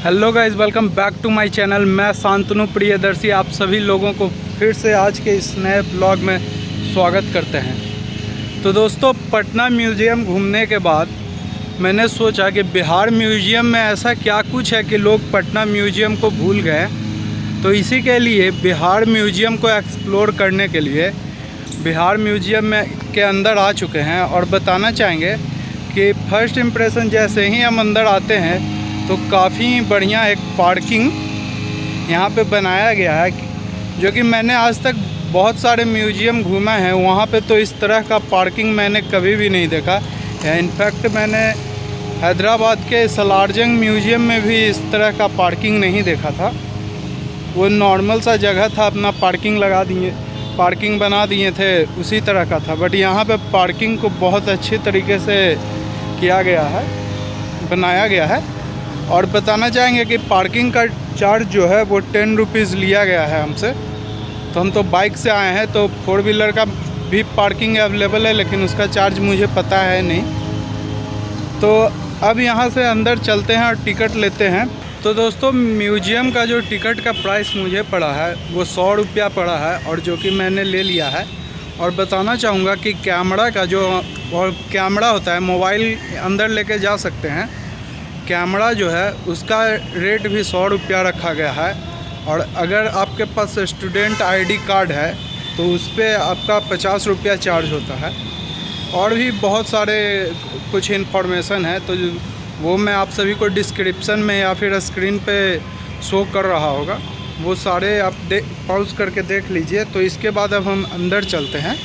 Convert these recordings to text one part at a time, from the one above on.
Hello guys, welcome back to my channel. मैं शांतनु प्रियदर्शी आप सभी लोगों को फिर से आज के इस नए ब्लॉग में स्वागत करते हैं। तो दोस्तों, पटना म्यूज़ियम घूमने के बाद मैंने सोचा कि बिहार म्यूज़ियम में ऐसा क्या कुछ है कि लोग पटना म्यूज़ियम को भूल गए। तो इसी के लिए बिहार म्यूज़ियम को एक्सप्लोर करने के लिए बिहार म्यूज़ियम में के अंदर आ चुके हैं और बताना चाहेंगे कि फ़र्स्ट इम्प्रेशन जैसे ही हम अंदर आते हैं तो काफ़ी बढ़िया एक पार्किंग यहाँ पे बनाया गया है, जो कि मैंने आज तक बहुत सारे म्यूज़ियम घूमा है, वहाँ पे तो इस तरह का पार्किंग मैंने कभी भी नहीं देखा। इनफैक्ट मैंने हैदराबाद के सलारजंग म्यूज़ियम में भी इस तरह का पार्किंग नहीं देखा था। वो नॉर्मल सा जगह था, अपना पार्किंग बना दिए थे, उसी तरह का था। बट यहाँ पे पार्किंग को बहुत अच्छे तरीके से किया गया है, बनाया गया है। और बताना चाहेंगे कि पार्किंग का चार्ज जो है वो 10 रुपीज़ लिया गया है हमसे। तो हम तो बाइक से आए हैं, तो 4 व्हीलर का भी पार्किंग अवेलेबल है, लेकिन उसका चार्ज मुझे पता है नहीं। तो अब यहाँ से अंदर चलते हैं और टिकट लेते हैं। तो दोस्तों, म्यूज़ियम का जो टिकट का प्राइस मुझे पड़ा है वो 100 रुपया पड़ा है, और जो कि मैंने ले लिया है। और बताना चाहूँगा कि कैमरा का जो कैमरा होता है, मोबाइल अंदर लेके जा सकते हैं। कैमरा जो है उसका रेट भी 100 रुपया रखा गया है। और अगर आपके पास स्टूडेंट आईडी कार्ड है तो उस पर आपका 50 रुपया चार्ज होता है। और भी बहुत सारे कुछ इन्फॉर्मेशन है, तो वो मैं आप सभी को डिस्क्रिप्शन में या फिर स्क्रीन पे शो कर रहा होगा, वो सारे आप पॉज करके देख लीजिए। तो इसके बाद अब हम अंदर चलते हैं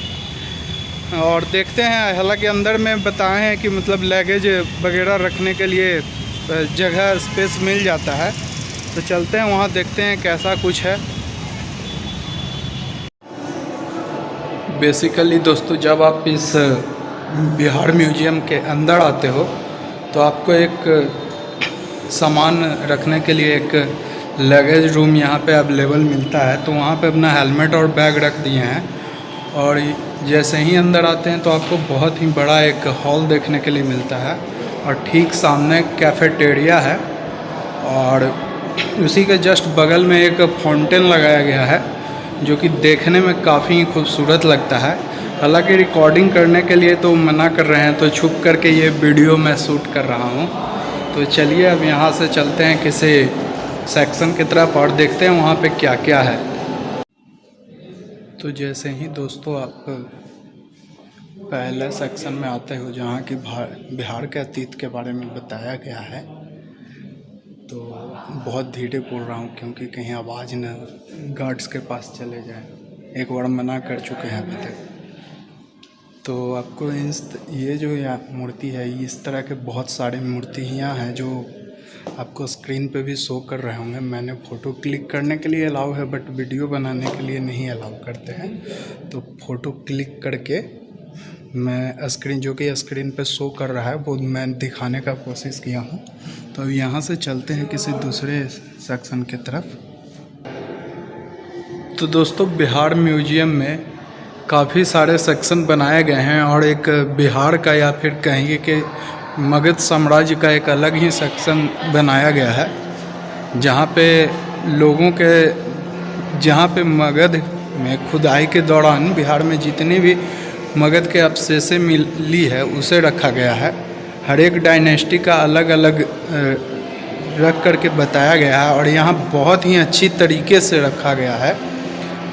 और देखते हैं। हालांकि अंदर में बताए हैं कि मतलब लगेज वगैरह रखने के लिए जगह स्पेस मिल जाता है। तो चलते हैं वहाँ, देखते हैं कैसा कुछ है। बेसिकली दोस्तों, जब आप इस बिहार म्यूज़ियम के अंदर आते हो तो आपको एक सामान रखने के लिए एक लगेज रूम यहाँ पे अवेलेबल मिलता है। तो वहाँ पे अपना हेलमेट और बैग रख दिए हैं। और जैसे ही अंदर आते हैं तो आपको बहुत ही बड़ा एक हॉल देखने के लिए मिलता है, और ठीक सामने कैफेटेरिया है, और उसी के जस्ट बगल में एक फाउंटेन लगाया गया है, जो कि देखने में काफ़ी खूबसूरत लगता है। हालांकि रिकॉर्डिंग करने के लिए तो मना कर रहे हैं, तो छुप करके ये वीडियो मैं शूट कर रहा हूँ। तो चलिए अब यहाँ से चलते हैं किसी सेक्शन की तरफ और देखते हैं वहाँ पे क्या क्या है। तो जैसे ही दोस्तों आप पहले सेक्शन में आते हो, जहाँ की बिहार के अतीत के बारे में बताया गया है, तो बहुत धीरे बोल रहा हूँ क्योंकि कहीं आवाज़ न गार्ड्स के पास चले जाए। एक बार मना कर चुके हैं अभी तक। तो आपको ये जो यहाँ मूर्ति है, इस तरह के बहुत सारे मूर्तियाँ हैं जो आपको स्क्रीन पे भी शो कर रहे होंगे। मैंने फ़ोटो क्लिक करने के लिए अलाउ है, बट वीडियो बनाने के लिए नहीं अलाउ करते हैं। तो फ़ोटो क्लिक करके मैं जो कि स्क्रीन पे शो कर रहा है वो मैं दिखाने का कोशिश किया हूँ। तो यहाँ से चलते हैं किसी दूसरे सेक्शन की तरफ। तो दोस्तों, बिहार म्यूज़ियम में काफ़ी सारे सेक्शन बनाए गए हैं, और एक बिहार का या फिर कहेंगे कि मगध साम्राज्य का एक अलग ही सेक्शन बनाया गया है, जहाँ पे मगध में खुदाई के दौरान बिहार में जितनी भी मगध के अवशेषें मिली है उसे रखा गया है। हर एक डायनेस्टी का अलग अलग रख करके बताया गया है, और यहाँ बहुत ही अच्छी तरीके से रखा गया है।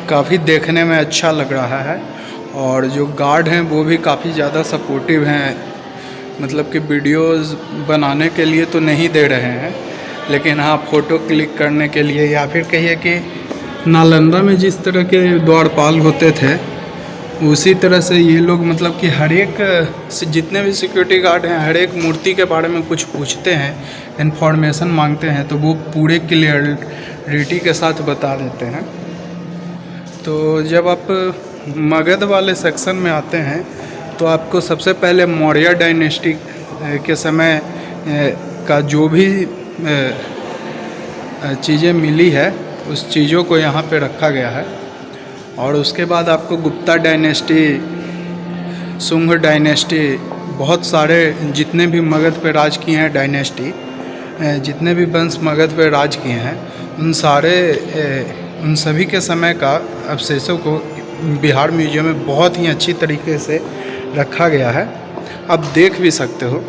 काफ़ी देखने में अच्छा लग रहा है, और जो गार्ड हैं वो भी काफ़ी ज़्यादा सपोर्टिव हैं। मतलब कि वीडियोस बनाने के लिए तो नहीं दे रहे हैं, लेकिन हाँ, फ़ोटो क्लिक करने के लिए, या फिर कहिए कि नालंदा में जिस तरह के द्वारपाल होते थे उसी तरह से ये लोग, मतलब कि हर एक जितने भी सिक्योरिटी गार्ड हैं, हर एक मूर्ति के बारे में कुछ पूछते हैं, इन्फॉर्मेशन मांगते हैं, तो वो पूरे क्लियरिटी के साथ बता देते हैं। तो जब आप मगध वाले सेक्शन में आते हैं तो आपको सबसे पहले मौर्य डायनेस्टी के समय का जो भी चीज़ें मिली है उस चीज़ों को यहाँ पे रखा गया है। और उसके बाद आपको गुप्ता डायनेस्टी, शुंग डायनेस्टी, बहुत सारे जितने भी मगध पे राज किए हैं डायनेस्टी, जितने भी वंश मगध पे राज किए हैं उन सभी के समय का अवशेषों को बिहार म्यूजियम में बहुत ही अच्छी तरीके से रखा गया है। आप देख भी सकते हो।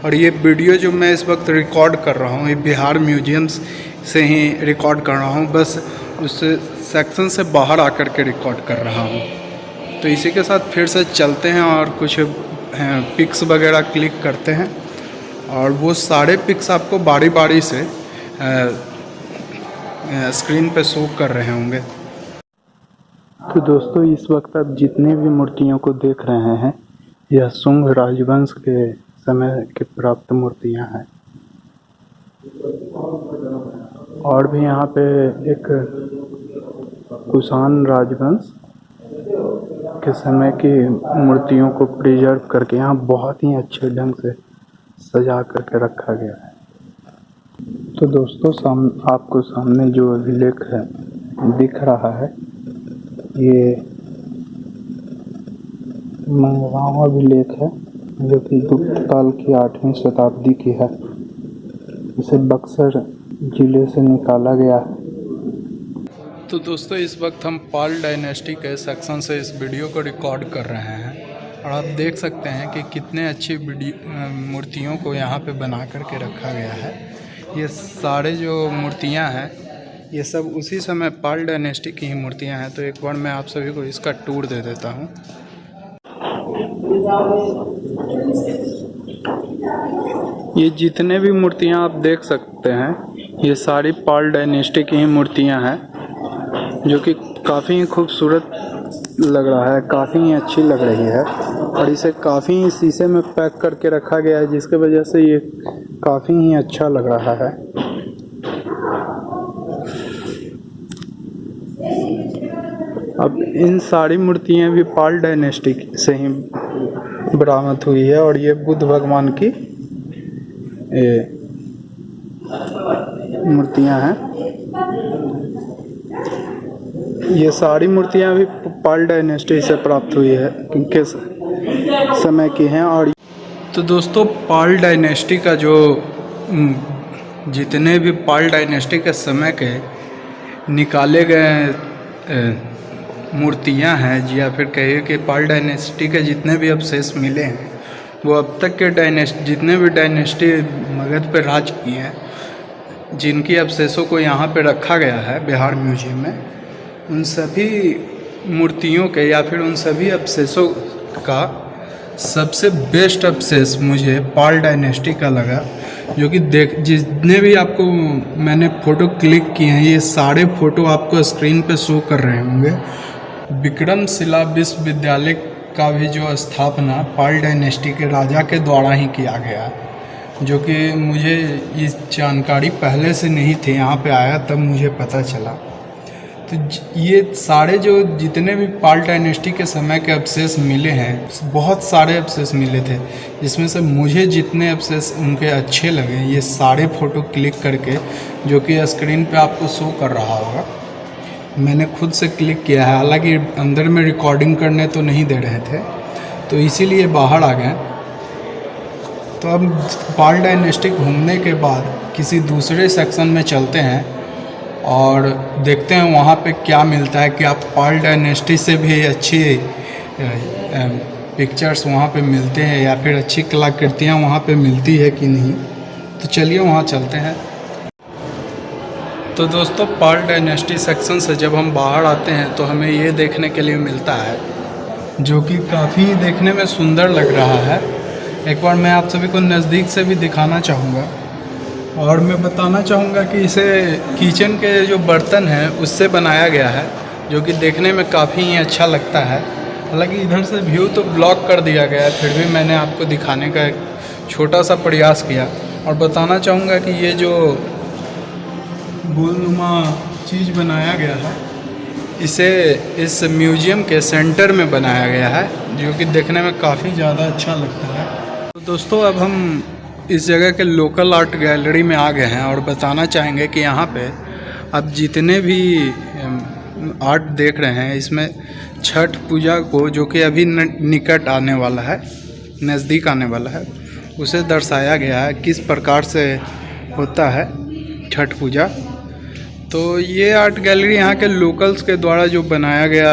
और ये वीडियो जो मैं इस वक्त रिकॉर्ड कर रहा हूँ, ये बिहार म्यूजियम्स से ही रिकॉर्ड कर रहा हूँ, बस उस सेक्शन से बाहर आकर के रिकॉर्ड कर रहा हूँ। तो इसी के साथ फिर से चलते हैं और कुछ पिक्स वगैरह क्लिक करते हैं और वो सारे पिक्स आपको बारी बारी से स्क्रीन पे शो कर रहे होंगे। तो दोस्तों, इस वक्त आप जितने भी मूर्तियों को देख रहे हैं, यह शुंग राजवंश के समय के प्राप्त मूर्तियां हैं। और भी यहाँ पे एक कुषाण राजवंश के समय की मूर्तियों को प्रिजर्व करके यहाँ बहुत ही अच्छे ढंग से सजा करके रखा गया है। तो दोस्तों, आपको सामने जो अभिलेख है दिख रहा है, ये मंगराव अभिलेख है जो कि गुप्त काल की 8वीं शताब्दी की है। इसे बक्सर जिले से निकाला गया है। तो दोस्तों, इस वक्त हम पाल डायनेस्टी के सेक्शन से इस वीडियो को रिकॉर्ड कर रहे हैं और आप देख सकते हैं कि कितने अच्छी मूर्तियों को यहाँ पे बना करके रखा गया है। ये सारे जो मूर्तियाँ हैं ये सब उसी समय पाल डायनेस्टी की ही मूर्तियाँ हैं। तो एक बार मैं आप सभी को इसका टूर दे देता हूँ। ये जितने भी मूर्तियाँ आप देख सकते हैं, ये सारी पाल डायनेस्टी की ही मूर्तियाँ हैं, जो कि काफ़ी खूबसूरत लग रहा है, काफ़ी ही अच्छी लग रही है। और इसे काफ़ी शीशे में पैक करके रखा गया है, जिसके वजह से ये काफ़ी ही अच्छा लग रहा है। अब इन सारी मूर्तियाँ भी पाल डायनेस्टी से ही बरामद हुई है। और ये बुद्ध भगवान की मूर्तियाँ हैं। ये सारी मूर्तियाँ भी पाल डायनेस्टी से प्राप्त हुई है, किनके समय की हैं। और तो दोस्तों, पाल डायनेस्टी का जो जितने भी पाल डायनेस्टी के समय के निकाले गए मूर्तियाँ हैं, या फिर कहिए कि पाल डायनेस्टी के जितने भी अवशेष मिले हैं, वो अब तक के जितने भी डायनेस्टी मगध पर राज किए हैं, जिनकी अवशेषों को यहाँ पे रखा गया है बिहार म्यूजियम में, उन सभी मूर्तियों के या फिर उन सभी अवशेषों का सबसे बेस्ट अवशेष मुझे पाल डायनेस्टी का लगा। जो कि जितने भी आपको मैंने फ़ोटो क्लिक किए हैं, ये सारे फ़ोटो आपको स्क्रीन पे शो कर रहे होंगे। विक्रमशिला विश्वविद्यालय का भी जो स्थापना पाल डायनेस्टी के राजा के द्वारा ही किया गया, जो कि मुझे ये जानकारी पहले से नहीं थी, यहाँ पे आया तब मुझे पता चला। तो ये सारे जो जितने भी पाल डायनेस्टी के समय के अवशेष मिले हैं, बहुत सारे अवशेष मिले थे, जिसमें से मुझे जितने अवशेष उनके अच्छे लगे, ये सारे फ़ोटो क्लिक करके, जो कि स्क्रीन पे आपको शो कर रहा होगा, मैंने खुद से क्लिक किया है। हालांकि अंदर में रिकॉर्डिंग करने तो नहीं दे रहे थे, तो इसीलिए बाहर आ गए। तो अब पाल डायनेस्टी घूमने के बाद किसी दूसरे सेक्शन में चलते हैं और देखते हैं वहाँ पे क्या मिलता है, कि आप पाल डायनेस्टी से भी अच्छी पिक्चर्स वहाँ पे मिलते हैं या फिर अच्छी कलाकृतियाँ वहाँ पे मिलती है कि नहीं। तो चलिए वहाँ चलते हैं। तो दोस्तों, पाल डायनेस्टी सेक्शन से जब हम बाहर आते हैं तो हमें ये देखने के लिए मिलता है, जो कि काफ़ी देखने में सुंदर लग रहा है। एक बार मैं आप सभी को नज़दीक से भी दिखाना चाहूँगा और मैं बताना चाहूँगा कि इसे किचन के जो बर्तन हैं उससे बनाया गया है, जो कि देखने में काफ़ी ही अच्छा लगता है। हालांकि इधर से व्यू तो ब्लॉक कर दिया गया है, फिर भी मैंने आपको दिखाने का एक छोटा सा प्रयास किया। और बताना चाहूँगा कि ये जो गोलनुमा चीज़ बनाया गया है, इसे इस म्यूजियम के सेंटर में बनाया गया है, जो कि देखने में काफ़ी ज़्यादा अच्छा लगता है। तो दोस्तों, अब हम इस जगह के लोकल आर्ट गैलरी में आ गए हैं और बताना चाहेंगे कि यहाँ पे अब जितने भी आर्ट देख रहे हैं, इसमें छठ पूजा को, जो कि अभी निकट आने वाला है, नज़दीक आने वाला है, उसे दर्शाया गया है। किस प्रकार से होता है छठ पूजा। तो ये आर्ट गैलरी यहाँ के लोकल्स के द्वारा जो बनाया गया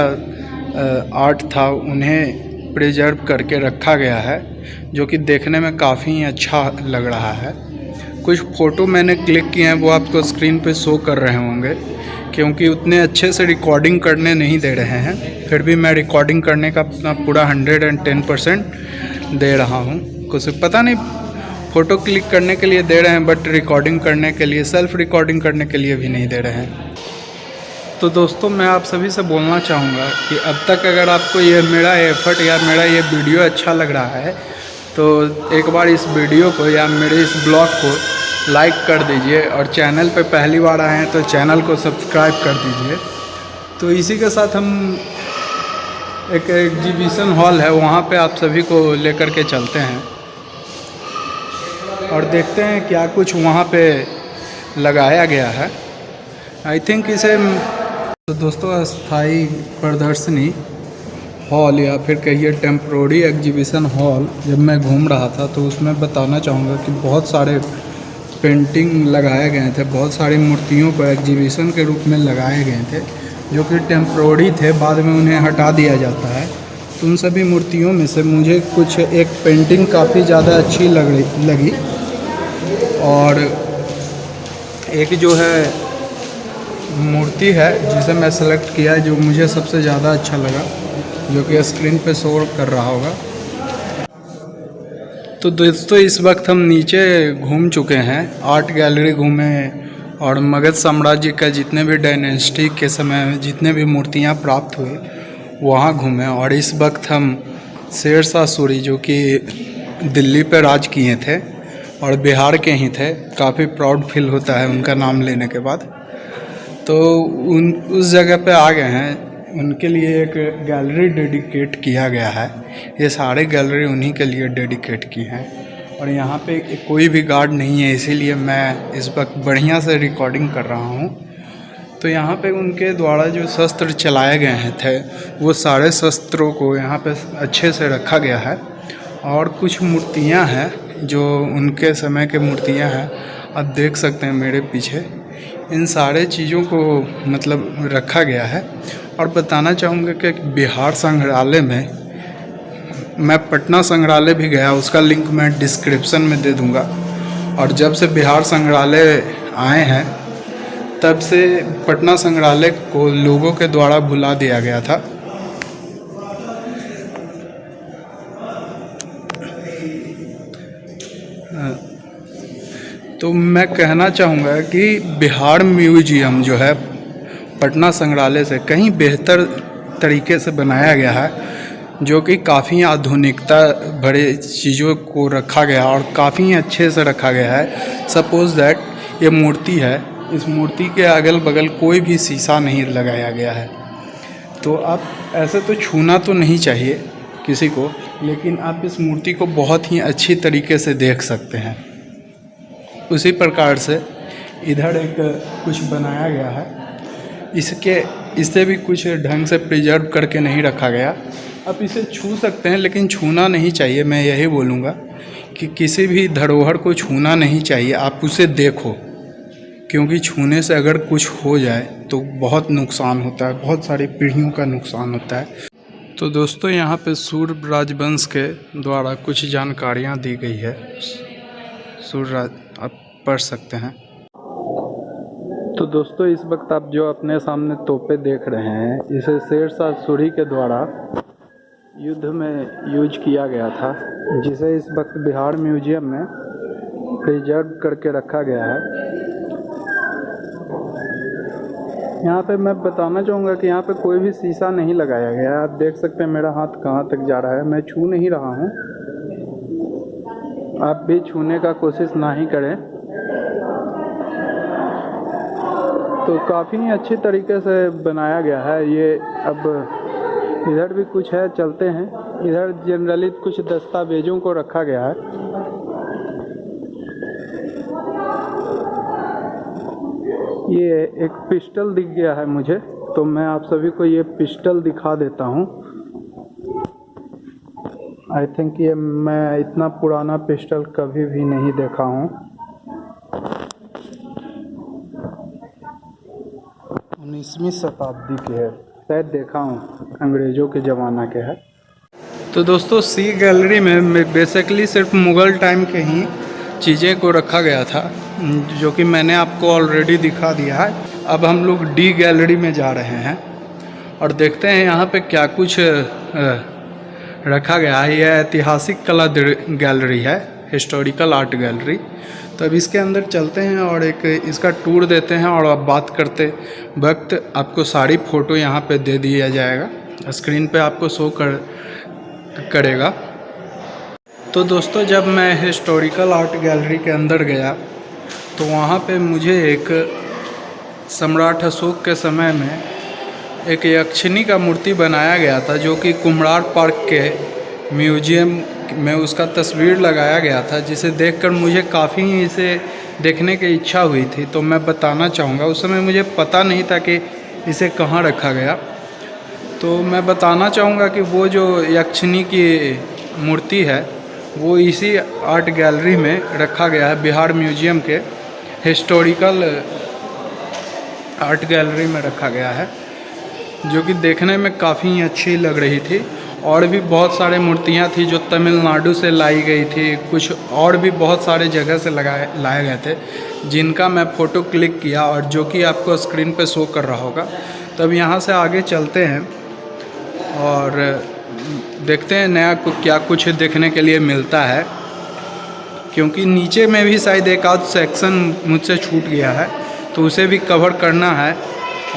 आर्ट था उन्हें प्रिजर्व करके रखा गया है, जो कि देखने में काफ़ी अच्छा लग रहा है। कुछ फ़ोटो मैंने क्लिक किए हैं, वो आपको स्क्रीन पे शो कर रहे होंगे, क्योंकि उतने अच्छे से रिकॉर्डिंग करने नहीं दे रहे हैं। फिर भी मैं रिकॉर्डिंग करने का अपना पूरा 110% दे रहा हूँ। कुछ पता नहीं फ़ोटो क्लिक करने के लिए दे रहे हैं, बट रिकॉर्डिंग करने के लिए, सेल्फ़ रिकॉर्डिंग करने के लिए भी नहीं दे रहे हैं। तो दोस्तों, मैं आप सभी से बोलना चाहूँगा कि अब तक अगर आपको ये मेरा एफर्ट या मेरा ये वीडियो अच्छा लग रहा है तो एक बार इस वीडियो को या मेरे इस ब्लॉग को लाइक कर दीजिए, और चैनल पे पहली बार आए हैं तो चैनल को सब्सक्राइब कर दीजिए। तो इसी के साथ हम एक एग्जीबिशन हॉल है, वहाँ पे आप सभी को लेकर के चलते हैं और देखते हैं क्या कुछ वहाँ पे लगाया गया है। आई थिंक इसे तो दोस्तों अस्थाई प्रदर्शनी हॉल या फिर कहिए टेम्प्रोरी एग्जीबिशन हॉल, जब मैं घूम रहा था तो उसमें बताना चाहूँगा कि बहुत सारे पेंटिंग लगाए गए थे, बहुत सारी मूर्तियों को एग्जीबिशन के रूप में लगाए गए थे जो कि टेम्प्रोरी थे, बाद में उन्हें हटा दिया जाता है। तो उन सभी मूर्तियों में से मुझे कुछ एक पेंटिंग काफ़ी ज़्यादा अच्छी लगी और एक जो है मूर्ति है जिसे मैं सेलेक्ट किया, जो मुझे सबसे ज़्यादा अच्छा लगा, जो कि स्क्रीन पे शो कर रहा होगा। तो दोस्तों, इस वक्त हम नीचे घूम चुके हैं, आर्ट गैलरी घूमे और मगध साम्राज्य का जितने भी डायनेस्टी के समय में जितने भी मूर्तियां प्राप्त हुई वहां घूमे। और इस वक्त हम शेरशाह सूरी, जो कि दिल्ली पे राज किए थे और बिहार के ही थे, काफ़ी प्राउड फील होता है उनका नाम लेने के बाद। तो उस जगह पे आ गए हैं, उनके लिए एक गैलरी डेडिकेट किया गया है। ये सारे गैलरी उन्हीं के लिए डेडिकेट की हैं और यहाँ पे कोई भी गार्ड नहीं है, इसीलिए मैं इस वक्त बढ़िया से रिकॉर्डिंग कर रहा हूँ। तो यहाँ पे उनके द्वारा जो शस्त्र चलाए गए थे वो सारे शस्त्रों को यहाँ पे अच्छे से रखा गया है। और कुछ मूर्तियाँ हैं जो उनके समय के मूर्तियाँ हैं, आप देख सकते हैं मेरे पीछे। इन सारे चीज़ों को मतलब रखा गया है। और बताना चाहूँगा कि बिहार संग्रहालय में, मैं पटना संग्रहालय भी गया, उसका लिंक मैं डिस्क्रिप्शन में दे दूँगा। और जब से बिहार संग्रहालय आए हैं तब से पटना संग्रहालय को लोगों के द्वारा भुला दिया गया था। तो मैं कहना चाहूँगा कि बिहार म्यूजियम जो है पटना संग्रहालय से कहीं बेहतर तरीके से बनाया गया है, जो कि काफ़ी आधुनिकता भरे चीज़ों को रखा गया और काफ़ी अच्छे से रखा गया है। सपोज़ दैट ये मूर्ति है, इस मूर्ति के अगल बगल कोई भी शीशा नहीं लगाया गया है। तो आप ऐसे तो छूना तो नहीं चाहिए किसी को, लेकिन आप इस मूर्ति को बहुत ही अच्छी तरीके से देख सकते हैं। उसी प्रकार से इधर एक कुछ बनाया गया है, इसे भी कुछ ढंग से प्रिजर्व करके नहीं रखा गया। आप इसे छू सकते हैं लेकिन छूना नहीं चाहिए। मैं यही बोलूँगा कि किसी भी धरोहर को छूना नहीं चाहिए, आप उसे देखो, क्योंकि छूने से अगर कुछ हो जाए तो बहुत नुकसान होता है, बहुत सारी पीढ़ियों का नुकसान होता है। तो दोस्तों, यहाँ पे सूर्य राजवंश के द्वारा कुछ जानकारियाँ दी गई है, सूर्य आप पढ़ सकते हैं। तो दोस्तों, इस वक्त आप जो अपने सामने तोपे देख रहे हैं, इसे शेरशाह सूरी के द्वारा युद्ध में यूज किया गया था, जिसे इस वक्त बिहार म्यूजियम में प्रिजर्व करके रखा गया है। यहाँ पे मैं बताना चाहूँगा कि यहाँ पे कोई भी शीशा नहीं लगाया गया है। आप देख सकते हैं मेरा हाथ कहाँ तक जा रहा है, मैं छू नहीं रहा हूँ। आप भी छूने का कोशिश ना ही करें। तो काफ़ी अच्छी तरीके से बनाया गया है ये। अब इधर भी कुछ है, चलते हैं। इधर जनरली कुछ दस्तावेजों को रखा गया है। ये एक पिस्टल दिख गया है मुझे, तो मैं आप सभी को ये पिस्टल दिखा देता हूँ। आई थिंक ये मैं इतना पुराना पिस्टल कभी भी नहीं देखा हूँ। 19वीं शताब्दी के है, शायद देखा हूँ अंग्रेज़ों के ज़माना के है। तो दोस्तों सी गैलरी में बेसिकली सिर्फ मुग़ल टाइम के ही चीज़ें को रखा गया था, जो कि मैंने आपको ऑलरेडी दिखा दिया है। अब हम लोग डी गैलरी में जा रहे हैं और देखते हैं यहाँ पे क्या कुछ रखा गया है। यह ऐतिहासिक कला गैलरी है, हिस्टोरिकल आर्ट गैलरी। तो अब इसके अंदर चलते हैं और एक इसका टूर देते हैं और अब बात करते वक्त आपको सारी फ़ोटो यहाँ पे दे दिया जाएगा, स्क्रीन पे आपको शो करेगा। तो दोस्तों जब मैं हिस्टोरिकल आर्ट गैलरी के अंदर गया तो वहाँ पे मुझे एक सम्राट अशोक के समय में एक यक्षिणी का मूर्ति बनाया गया था, जो कि कुम्हरार पार्क के म्यूजियम में उसका तस्वीर लगाया गया था, जिसे देखकर मुझे काफ़ी इसे देखने की इच्छा हुई थी। तो मैं बताना चाहूँगा, उस समय मुझे पता नहीं था कि इसे कहाँ रखा गया। तो मैं बताना चाहूँगा कि वो जो यक्षिणी की मूर्ति है वो इसी आर्ट गैलरी में रखा गया है, बिहार म्यूजियम के हिस्टोरिकल आर्ट गैलरी में रखा गया है, जो कि देखने में काफ़ी अच्छी लग रही थी। और भी बहुत सारे मूर्तियाँ थी जो तमिलनाडु से लाई गई थी, कुछ और भी बहुत सारे जगह से लाए गए थे, जिनका मैं फ़ोटो क्लिक किया और जो कि आपको स्क्रीन पे शो कर रहा होगा। तो अब यहाँ से आगे चलते हैं और देखते हैं नया क्या कुछ देखने के लिए मिलता है, क्योंकि नीचे में भी शायद एक आध सेक्शन मुझसे छूट गया है, तो उसे भी कवर करना है।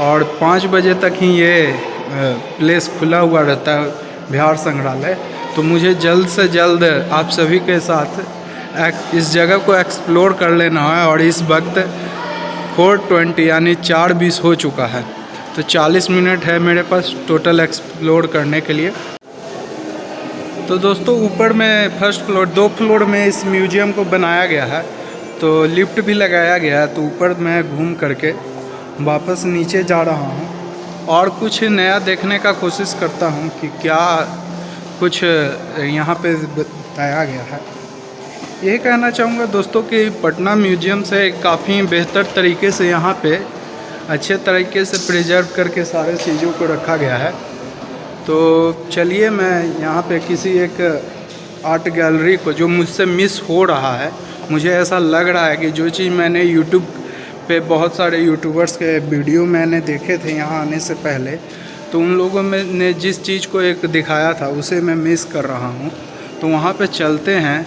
और 5 बजे तक ही ये प्लेस खुला हुआ रहता है, बिहार संग्रहालय। तो मुझे जल्द से जल्द आप सभी के साथ इस जगह को एक्सप्लोर कर लेना है। और इस वक्त 4:20 यानी 4:20 हो चुका है, तो 40 मिनट है मेरे पास टोटल एक्सप्लोर करने के लिए। तो दोस्तों ऊपर में फर्स्ट फ्लोर 2 फ्लोर में इस म्यूजियम को बनाया गया है, तो लिफ्ट भी लगाया गया है। तो ऊपर मैं घूम करके वापस नीचे जा रहा हूँ और कुछ नया देखने का कोशिश करता हूँ कि क्या कुछ यहाँ पे बताया गया है। यही कहना चाहूँगा दोस्तों कि पटना म्यूजियम से काफ़ी बेहतर तरीके से यहाँ पे अच्छे तरीके से प्रिजर्व करके सारे चीज़ों को रखा गया है। तो चलिए मैं यहाँ पे किसी एक आर्ट गैलरी को, जो मुझसे मिस हो रहा है, मुझे ऐसा लग रहा है कि जो चीज़ मैंने यूट्यूब पे बहुत सारे यूट्यूबर्स के वीडियो मैंने देखे थे यहाँ आने से पहले, तो उन लोगों में ने जिस चीज़ को एक दिखाया था उसे मैं मिस कर रहा हूँ। तो वहाँ पे चलते हैं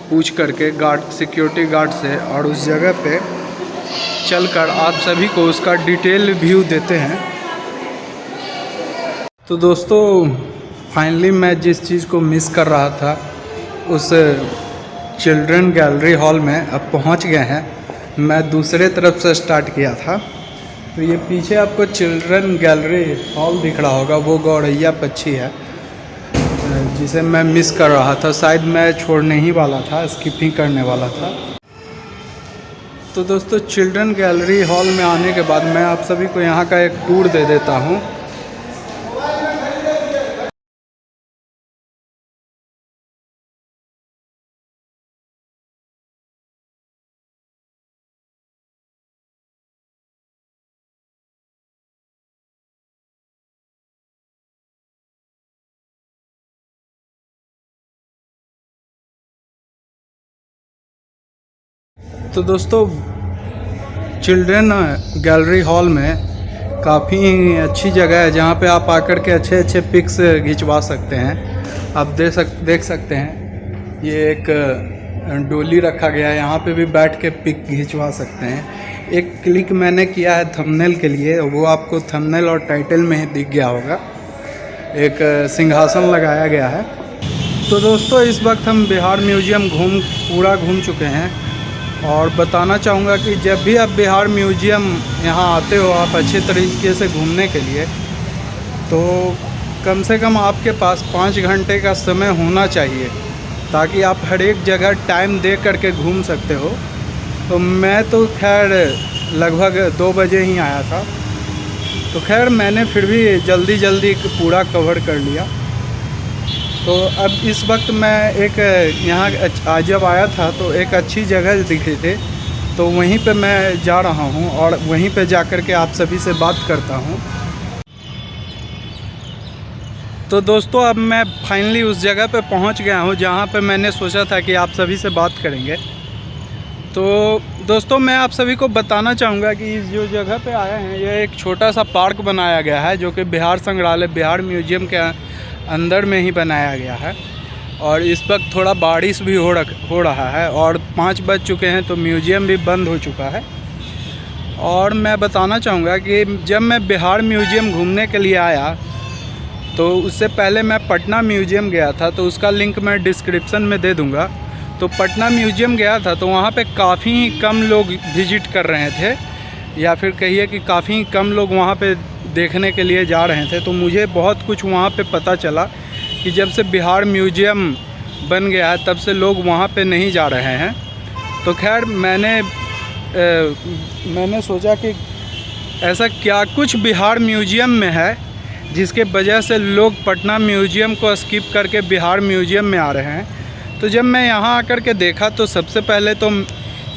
पूछ करके सिक्योरिटी गार्ड से, और उस जगह पे चलकर आप सभी को उसका डिटेल व्यू देते हैं। तो दोस्तों फाइनली मैं जिस चीज़ को मिस कर रहा था उस चिल्ड्रन गैलरी हॉल में अब पहुंच गए हैं। मैं दूसरे तरफ से स्टार्ट किया था। तो ये पीछे आपको चिल्ड्रन गैलरी हॉल दिख रहा होगा, वो गौरैया पक्षी है जिसे मैं मिस कर रहा था। शायद मैं छोड़ने ही वाला था, स्किपिंग करने वाला था। तो दोस्तों चिल्ड्रन गैलरी हॉल में आने के बाद मैं आप सभी को यहाँ का एक टूर दे देता हूँ। तो दोस्तों चिल्ड्रन गैलरी हॉल में काफ़ी अच्छी जगह है, जहाँ पे आप आकर के अच्छे अच्छे पिक्स खिंचवा सकते हैं। आप देख सकते हैं ये एक डोली रखा गया है, यहाँ पे भी बैठ के पिक खिंचवा सकते हैं। एक क्लिक मैंने किया है थंबनेल के लिए, वो आपको थंबनेल और टाइटल में ही दिख गया होगा। एक सिंहासन लगाया गया है। तो दोस्तों इस वक्त हम बिहार म्यूजियम पूरा घूम चुके हैं, और बताना चाहूँगा कि जब भी आप बिहार म्यूजियम यहाँ आते हो आप अच्छे तरीके से घूमने के लिए, तो कम से कम आपके पास 5 घंटे का समय होना चाहिए, ताकि आप हर एक जगह टाइम दे करके घूम सकते हो। तो मैं तो खैर लगभग 2 बजे ही आया था, तो खैर मैंने फिर भी जल्दी पूरा कवर कर लिया। तो अब इस वक्त मैं एक यहाँ जब आया था तो एक अच्छी जगह दिख रही थी, तो वहीं पे मैं जा रहा हूँ और वहीं पे जा कर के आप सभी से बात करता हूँ। तो दोस्तों अब मैं फाइनली उस जगह पे पहुँच गया हूँ जहाँ पे मैंने सोचा था कि आप सभी से बात करेंगे। तो दोस्तों मैं आप सभी को बताना चाहूँगा कि इस जो जगह पे आए हैं यह एक छोटा सा पार्क बनाया गया है जो कि बिहार संग्रहालय बिहार म्यूजियम के अंदर में ही बनाया गया है। और इस वक्त थोड़ा बारिश भी हो रहा है और 5 बज चुके हैं तो म्यूजियम भी बंद हो चुका है। और मैं बताना चाहूँगा कि जब मैं बिहार म्यूजियम घूमने के लिए आया तो उससे पहले मैं पटना म्यूजियम गया था, तो उसका लिंक मैं डिस्क्रिप्शन में दे दूँगा। तो पटना म्यूजियम गया था तो वहाँ पे काफ़ी कम लोग विजिट कर रहे थे, या फिर कहिए कि काफ़ी कम लोग वहाँ पे देखने के लिए जा रहे थे। तो मुझे बहुत कुछ वहाँ पे पता चला कि जब से बिहार म्यूजियम बन गया है तब से लोग वहाँ पे नहीं जा रहे हैं। तो खैर मैंने सोचा कि ऐसा क्या कुछ बिहार म्यूजियम में है जिसके वजह से लोग पटना म्यूजियम को स्किप करके बिहार म्यूजियम में आ रहे हैं। तो जब मैं यहाँ आकर के देखा तो सबसे पहले तो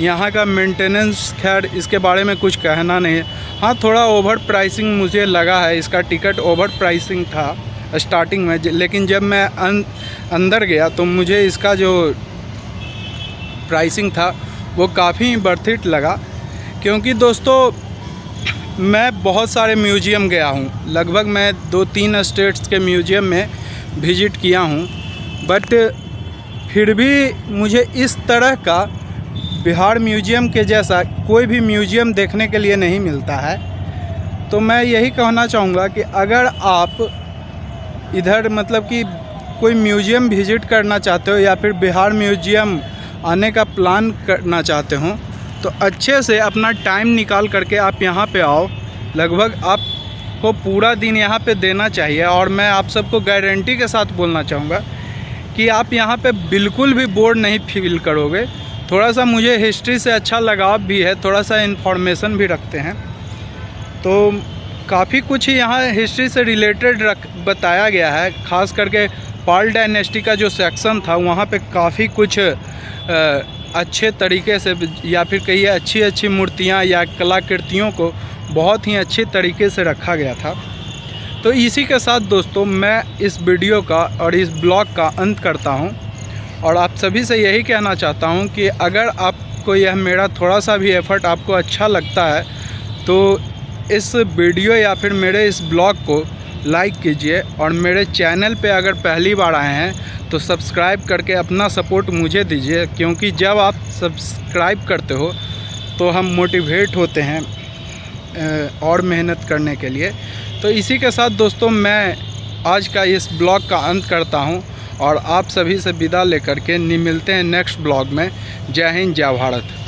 यहाँ का मेंटेनेंस, खैर इसके बारे में कुछ कहना नहीं है। हाँ, थोड़ा ओवर प्राइसिंग मुझे लगा है, इसका टिकट ओवर प्राइसिंग था स्टार्टिंग में, लेकिन जब मैं अंदर गया तो मुझे इसका जो प्राइसिंग था वो काफ़ी वर्थ इट लगा। क्योंकि दोस्तों मैं बहुत सारे म्यूजियम गया हूँ, लगभग मैं 2-3 स्टेट्स के म्यूजियम में विज़िट किया हूँ, बट फिर भी मुझे इस तरह का बिहार म्यूजियम के जैसा कोई भी म्यूजियम देखने के लिए नहीं मिलता है। तो मैं यही कहना चाहूँगा कि अगर आप इधर मतलब कि कोई म्यूजियम विज़िट करना चाहते हो या फिर बिहार म्यूजियम आने का प्लान करना चाहते हो तो अच्छे से अपना टाइम निकाल करके आप यहाँ पे आओ। लगभग आपको पूरा दिन यहाँ पे देना चाहिए और मैं आप सबको गारंटी के साथ बोलना चाहूँगा कि आप यहाँ पे बिल्कुल भी बोर नहीं फील करोगे। थोड़ा सा मुझे हिस्ट्री से अच्छा लगाव भी है, थोड़ा सा इन्फॉर्मेशन भी रखते हैं, तो काफ़ी कुछ यहाँ हिस्ट्री से रिलेटेड बताया गया है। ख़ास करके पाल डायनेस्टी का जो सेक्शन था वहाँ पे काफ़ी कुछ अच्छे तरीके से या फिर कहिए अच्छी मूर्तियाँ या कलाकृतियों को बहुत ही अच्छे तरीके से रखा गया था। तो इसी के साथ दोस्तों मैं इस वीडियो का और इस ब्लॉग का अंत करता हूं और आप सभी से यही कहना चाहता हूं कि अगर आपको यह मेरा थोड़ा सा भी एफ़र्ट आपको अच्छा लगता है तो इस वीडियो या फिर मेरे इस ब्लॉग को लाइक कीजिए और मेरे चैनल पे अगर पहली बार आए हैं तो सब्सक्राइब करके अपना सपोर्ट मुझे दीजिए, क्योंकि जब आप सब्सक्राइब करते हो तो हम मोटिवेट होते हैं और मेहनत करने के लिए। तो इसी के साथ दोस्तों मैं आज का इस ब्लॉग का अंत करता हूं और आप सभी से विदा लेकर के मिलते हैं नेक्स्ट ब्लॉग में। जय हिंद, जय भारत।